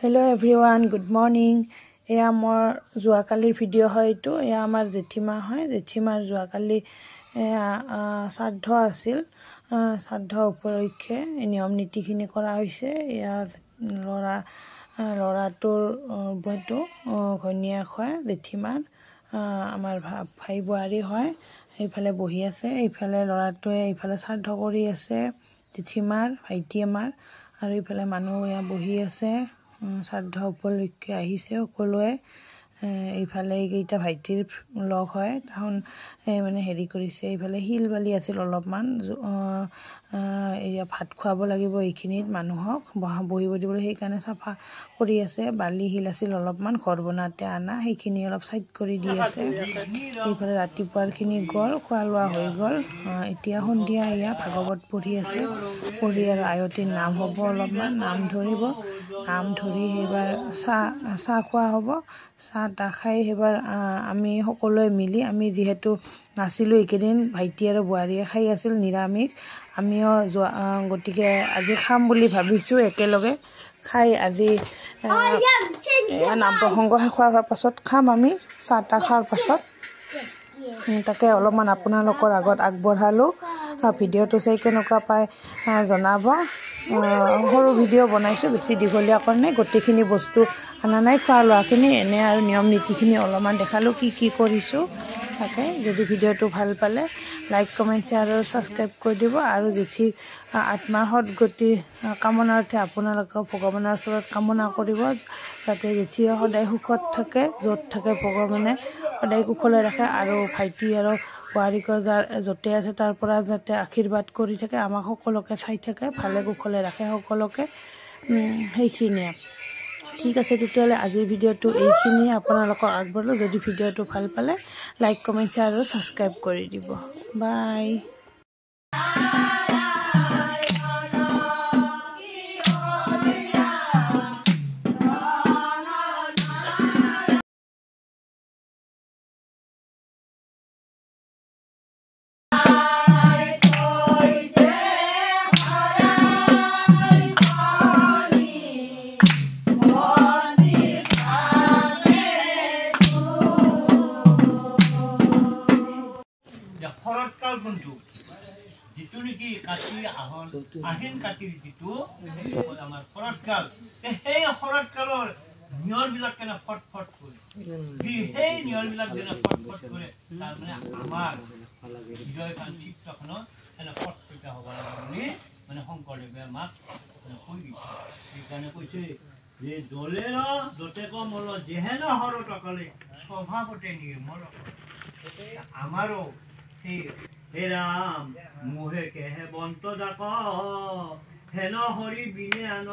Hello everyone, good morning. এয়া মোৰ যোৱাকালিৰ video হয় এইটো। এয়া আমাৰ জেঠিমা হয়। জেঠিমাৰ যোৱাকালি শ্ৰাদ্ধ আছিল। শ্ৰাদ্ধ উপলক্ষে নিয়ম নীতিখিনি কৰা হৈছে। এয়া ল'ৰাটোৰ বৈটো ঘৈণীয়েক হয় জেঠিমাৰ, আমাৰ ভাই বোৱাৰী হয়। এইফালে বহি আছে, এইফালে ল'ৰাটোৱে এইফালে শ্ৰাদ্ধ কৰি আছে জেঠিমাৰ ভাইটি আমাৰ, আৰু এইফালে মানুহ এয়া বহি আছে। শ্ৰাদ্ধ উপলক্ষে আহিছে সকলোৱে। এইফালে এইকেইটা ভাইটিৰ লগ হয়, তাহোন মানে হেৰি কৰিছে। এইফালে শিল বালি আছিল অলপমান, এয়া ভাত খুৱাব লাগিব এইখিনিত মানুহক বহিব দিবলৈ, সেইকাৰণে চাফা কৰি আছে। বালি শিল আছিল অলপমান ঘৰ বনাওঁতে আনা, সেইখিনি অলপ চাইড কৰি দি আছে। এইফালে ৰাতিপুৱাৰখিনি গ'ল, খোৱা লোৱা হৈ গ'ল। এতিয়া সন্ধিয়া এয়া ভাগৱত পঢ়ি আছে। পঢ়ি আৰু আয়তীৰ নাম হ'ব, অলপমান নাম ধৰিব। নাম ধৰি সেইবাৰ চাহ খোৱা হ'ব। চাহ তাহ খাই সেইবাৰ আমি সকলোৱে মিলি, আমি যিহেতু নাছিলোঁ এইকেইদিন, ভাইটি আৰু বোৱাৰীয়ে খাই আছিল নিৰামিষ, আমিও গতিকে আজি খাম বুলি ভাবিছোঁ। একেলগে খাই আজি নাম প্ৰসংগ শেষ হোৱাৰ পাছত খাম আমি, চাহ তাহ খোৱাৰ পাছত। তাকে অলপমান আপোনালোকৰ আগত আগবঢ়ালোঁ। ভিডিঅ'টো চাই কেনেকুৱা পাই জনাব। সৰু ভিডিঅ' বনাইছোঁ, বেছি দীঘলীয়া কৰা নাই। গোটেইখিনি বস্তু আনা নাই, খোৱা লোৱাখিনি এনে আৰু নিয়ম নীতিখিনি অলপমান দেখালোঁ, কি কৰিছোঁ। তাকে যদি ভিডিঅ'টো ভাল পালে লাইক কমেণ্ট শ্বেয়াৰ আৰু ছাবস্ক্ৰাইব কৰি দিব। আৰু জেঠীৰ আত্মাৰ সদগতি কামনাৰ্থে আপোনালোকেও ভগৱানৰ ওচৰত কামনা কৰিব, যাতে জেঠীয়ে সদায় সুখত থাকে, য'ত থাকে ভগৱানে সদায় কুশলে ৰাখে। আৰু ভাইটি আৰু বোৱাৰীকো যাৰ য'তে আছে তাৰ পৰা যাতে আশীৰ্বাদ কৰি থাকে, আমাক সকলোকে চাই থাকে, ভালে কুশলে ৰাখে সকলোকে। সেইখিনিয়ে ঠিক আছে। তেতিয়াহ'লে আজিৰ ভিডিঅ'টো এইখিনিয়ে আপোনালোকক আগবঢ়ালোঁ। যদি ভিডিঅ'টো ভাল পালে লাইক কমেণ্ট শ্বেয়াৰ আৰু ছাবস্ক্ৰাইব কৰি দিব। বাই। শৰৎকাল কোনটো, যিটো নেকি কাতি আহিন কাতিৰ যিটো আমাৰ শৰৎকাল, সেই শৰৎকালৰ নিয়ৰবিলাক কেনে ফটফট কৰে, সেই নিয়ৰবিলাক যেনে ফটফট কৰে, তাৰমানে আমাৰ হৃদয়খন চিত্ৰখনত এনে ফটফটা হ'ব লাগে বুলি মানে শংকৰদেৱে আমাক কৈ দিছে। সেইকাৰণে কৈছে যে দলেৰ দতেক মল যেহেন শৰৎ অকলে স্বভাৱতে নিৰ্মল। আমাৰো হে ৰাম মোহে কেহে বন্ত ডাক হেন হৰি বিনে আন